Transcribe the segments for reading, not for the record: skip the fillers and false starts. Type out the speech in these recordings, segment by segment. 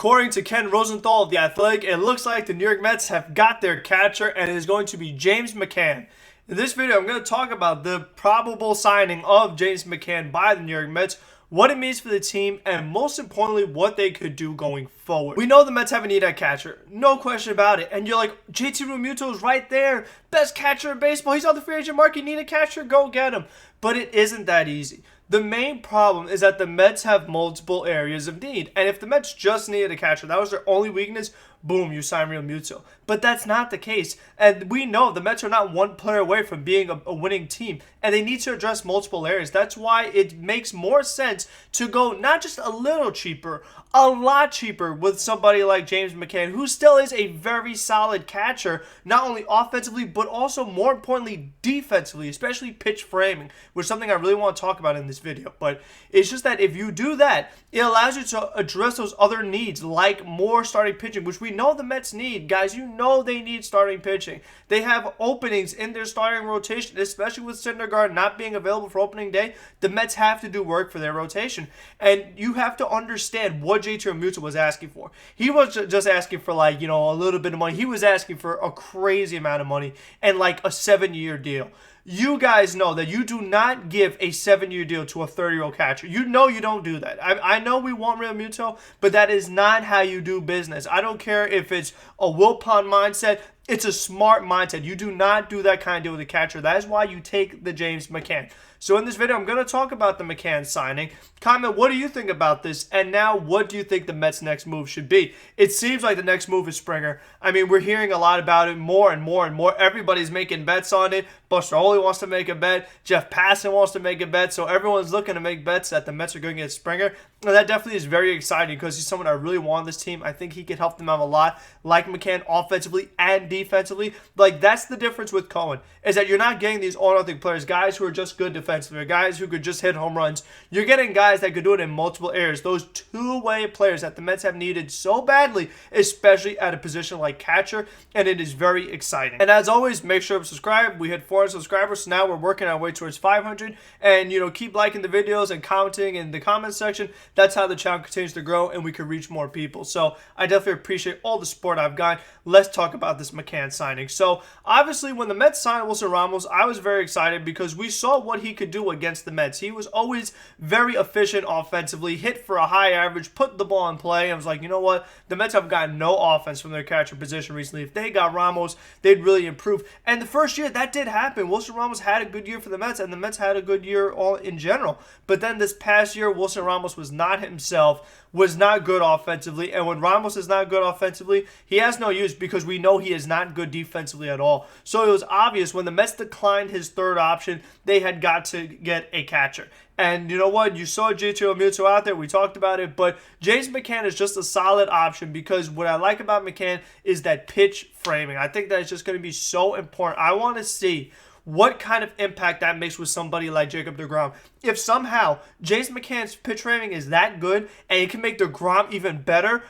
According to Ken Rosenthal of The Athletic, it looks like the New York Mets have got their catcher, and it is going to be James McCann. In this video, I'm going to talk about the probable signing of James McCann by the New York Mets, what it means for the team, and most importantly, what they could do going forward. We know the Mets have a need at catcher. No question about it. And you're like, JT Realmuto is right there. Best catcher in baseball. He's on the free agent market. You need a catcher? Go get him. But it isn't that easy. The main problem is that the Mets have multiple areas of need. And if the Mets just needed a catcher, that was their only weakness, boom, you sign Realmuto. But that's not the case. And we know the Mets are not one player away from being a winning team. And they need to address multiple areas. That's why it makes more sense to go not just a little cheaper, a lot cheaper with somebody like James McCann, who still is a very solid catcher, not only offensively, but also more importantly, defensively, especially pitch framing, which is something I really want to talk about in this video. But it's just that if you do that, it allows you to address those other needs, like more starting pitching, which we know the Mets need. Guys, you know they need starting pitching. They have openings in their starting rotation, especially with Syndergaard not being available for opening day. The Mets have to do work for their rotation. And you have to understand what JT Realmuto was asking for. He was just asking for, like, a little bit of money. He was asking for a crazy amount of money and like a 7-year deal. You guys know that you do not give a 7-year deal to a 30-year-old catcher. You know you don't do that. I know we want Realmuto, but that is not how you do business. I don't care if it's a Wilpon mindset. It's a smart mindset. You do not do that kind of deal with a catcher. That is why you take the James McCann. So in this video, I'm going to talk about the McCann signing. Comment, what do you think about this? And now, what do you think the Mets' next move should be? It seems like the next move is Springer. I mean, we're hearing a lot about it more and more and more. Everybody's making bets on it. Buster Olney wants to make a bet. Jeff Passan wants to make a bet. So everyone's looking to make bets that the Mets are going to get Springer. And that definitely is very exciting because he's someone I really want on this team. I think he could help them out a lot, like McCann, offensively and defensively. Like, that's the difference with Cohen, is that you're not getting these all-nothing players, guys who are just good defensively, or guys who could just hit home runs. You're getting guys that could do it in multiple areas. Those two-way players that the Mets have needed so badly, especially at a position like catcher, and it is very exciting. And as always, make sure to subscribe. We hit 400 subscribers, so now we're working our way towards 500. And, keep liking the videos and commenting in the comment section. That's how the channel continues to grow and we can reach more people. So I definitely appreciate all the support I've gotten. Let's talk about this McCann signing. So obviously when the Mets signed Wilson Ramos, I was very excited because we saw what he could do against the Mets. He was always very efficient offensively, hit for a high average, put the ball in play. I was like, you know what? The Mets have gotten no offense from their catcher position recently. If they got Ramos, they'd really improve. And the first year that did happen. Wilson Ramos had a good year for the Mets, and the Mets had a good year all in general. But then this past year, Wilson Ramos was not himself, was not good offensively. And when Ramos is not good offensively, he has no use because we know he is not good defensively at all. So it was obvious when the Mets declined his third option, they had got to get a catcher. And you know what? You saw JT Realmuto out there. We talked about it. But James McCann is just a solid option because what I like about McCann is that pitch framing. I think that it's just going to be so important. I want to see what kind of impact that makes with somebody like Jacob deGrom. If somehow James McCann's pitch framing is that good and it can make deGrom even better,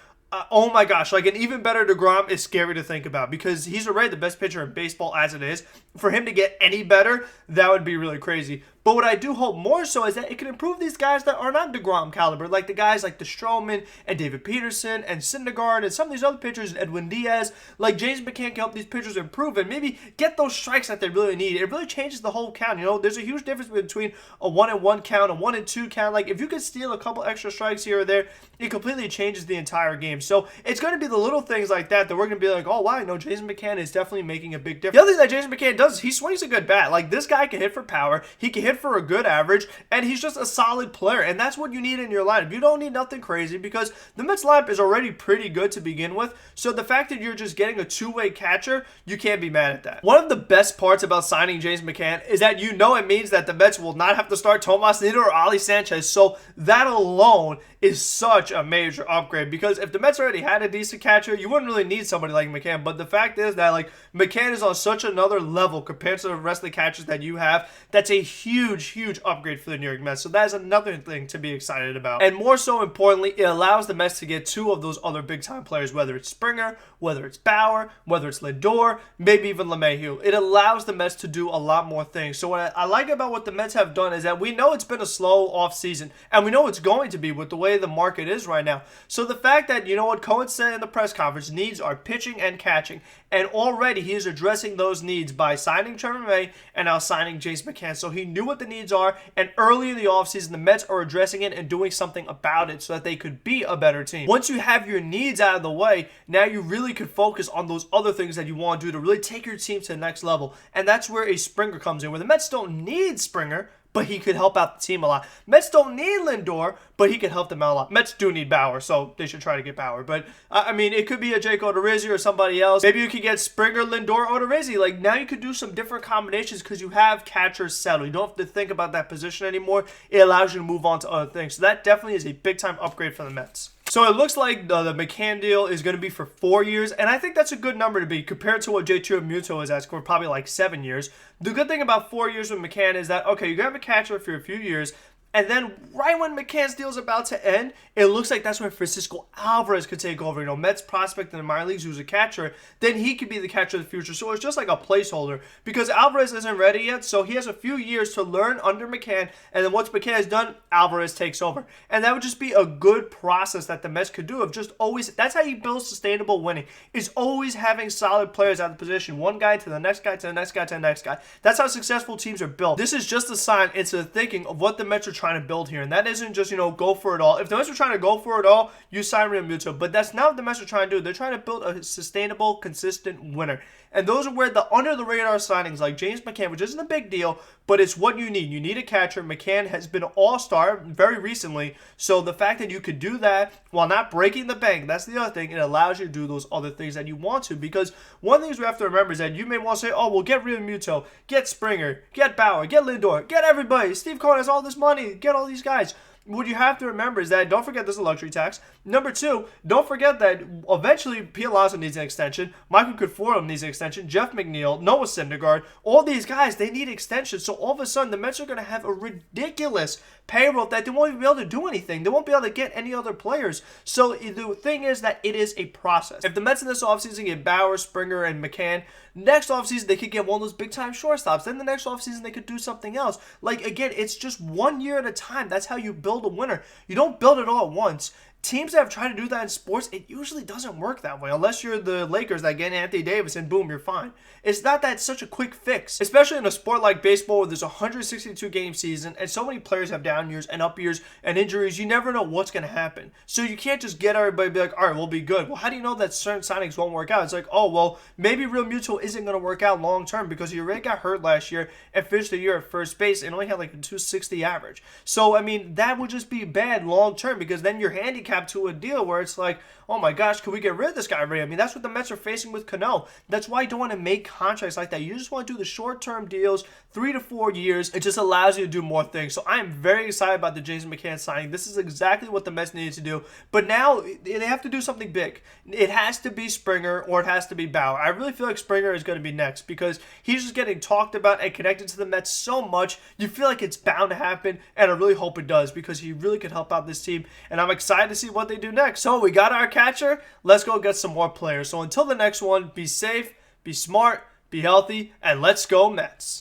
oh my gosh, like an even better deGrom is scary to think about because he's already the best pitcher in baseball as it is. For him to get any better, that would be really crazy. But what I do hope more so is that it can improve these guys that are not deGrom caliber, like the guys like the Stroman and David Peterson and Syndergaard and some of these other pitchers, Edwin Diaz. Like James McCann can help these pitchers improve and maybe get those strikes that they really need. It really changes the whole count. There's a huge difference between a 1-1 count, a 1-2 count. Like if you could steal a couple extra strikes here or there, it completely changes the entire game. So it's going to be the little things like that we're going to be like, oh wow, James McCann is definitely making a big difference. The other thing that James McCann does is he swings a good bat. Like this guy can hit for power. He can hit for a good average, and he's just a solid player, and that's what you need in your lineup. You don't need nothing crazy because the Mets lineup is already pretty good to begin with, so the fact that you're just getting a two-way catcher, you can't be mad at that. One of the best parts about signing James McCann is that it means that the Mets will not have to start Tomas Nido or Ali Sanchez, so that alone is such a major upgrade because if the Mets already had a decent catcher, you wouldn't really need somebody like McCann, but the fact is that McCann is on such another level compared to the rest of the catchers that you have. That's a huge huge upgrade for the New York Mets. So that is another thing to be excited about. And more so importantly, it allows the Mets to get two of those other big-time players, whether it's Springer, whether it's Bauer, whether it's Lindor, maybe even LeMahieu. It allows the Mets to do a lot more things. So what I like about what the Mets have done is that we know it's been a slow offseason, and we know it's going to be with the way the market is right now. So the fact that, you know what, Cohen said in the press conference, needs are pitching and catching, and already he is addressing those needs by signing Trevor May and now signing James McCann. So he knew what the needs are, and early in the offseason, the Mets are addressing it and doing something about it so that they could be a better team. Once you have your needs out of the way, now you really could focus on those other things that you want to do to really take your team to the next level. And that's where a Springer comes in, where the Mets don't need Springer, but he could help out the team a lot. Mets don't need Lindor, but he could help them out a lot. Mets do need Bauer, so they should try to get Bauer. But, I mean, it could be a Jake Odorizzi or somebody else. Maybe you could get Springer, Lindor, Odorizzi. Like, now you could do some different combinations because you have catchers settled. You don't have to think about that position anymore. It allows you to move on to other things. So that definitely is a big-time upgrade for the Mets. So it looks like the McCann deal is going to be for 4 years, and I think that's a good number to be compared to what Realmuto is asking for, probably like 7 years. The good thing about 4 years with McCann is that, okay, you have a catcher for a few years, and then right when McCann's deal is about to end, it looks like that's when Francisco Alvarez could take over. You know, Mets prospect in the minor leagues who's a catcher, then he could be the catcher of the future. So it's just like a placeholder because Alvarez isn't ready yet, so he has a few years to learn under McCann, and then once McCann is done, Alvarez takes over. And that would just be a good process that the Mets could do of just always, that's how you build sustainable winning, is always having solid players out of the position, one guy to the next guy to the next guy to the next guy. That's how successful teams are built. This is just a sign into the thinking of what the Mets are trying to build here, and that isn't just, you know, go for it all. If the Mets are trying to go for it all, you sign Realmuto, but that's not what the Mets are trying to do. They're trying to build a sustainable, consistent winner, and those are where the under-the-radar signings like James McCann, which isn't a big deal, but it's what you need. You need a catcher. McCann has been an all-star very recently, so the fact that you could do that while not breaking the bank, that's the other thing. It allows you to do those other things that you want to, because one of the things we have to remember is that you may want to say, oh, well, get Realmuto, get Springer, get Bauer, get Lindor, get everybody. Steve Cohen has all this money, get all these guys. What you have to remember is that don't forget there's a luxury tax. Number two, don't forget that eventually Pete Alonso needs an extension. Michael Conforto needs an extension. Jeff McNeil, Noah Syndergaard, all these guys, they need extensions. So all of a sudden, the Mets are going to have a ridiculous payroll that they won't even be able to do anything. They won't be able to get any other players. So the thing is that it is a process. If the Mets in this offseason get Bauer, Springer, and McCann, next offseason they could get one of those big-time shortstops. Then the next offseason they could do something else. Like, again, it's just 1 year at a time. That's how you build a winner. You don't build it all at once. Teams that have tried to do that in sports, it usually doesn't work that way. Unless you're the Lakers that get Anthony Davis and boom, you're fine. It's not that it's such a quick fix. Especially in a sport like baseball where there's a 162-game season and so many players have down years and up years and injuries, you never know what's going to happen. So you can't just get everybody and be like, all right, we'll be good. Well, how do you know that certain signings won't work out? It's like, oh, well, maybe Realmuto isn't going to work out long term because he already got hurt last year and finished the year at first base and only had like a 260 average. So, I mean, that would just be bad long term because then you're handicapped to a deal where it's like, oh my gosh, can we get rid of this guy already? I mean, that's what the Mets are facing with Cano. That's why you don't want to make contracts like that. You just want to do the short-term deals, 3 to 4 years. It just allows you to do more things. So I am very excited about the James McCann signing. This is exactly what the Mets needed to do. But now they have to do something big. It has to be Springer or it has to be Bauer. I really feel like Springer is going to be next because he's just getting talked about and connected to the Mets so much. You feel like it's bound to happen, and I really hope it does because he really could help out this team. And I'm excited to see what they do next. So we got our catcher. Let's go get some more players. So until the next one, be safe, be smart, be healthy, and let's go Mets.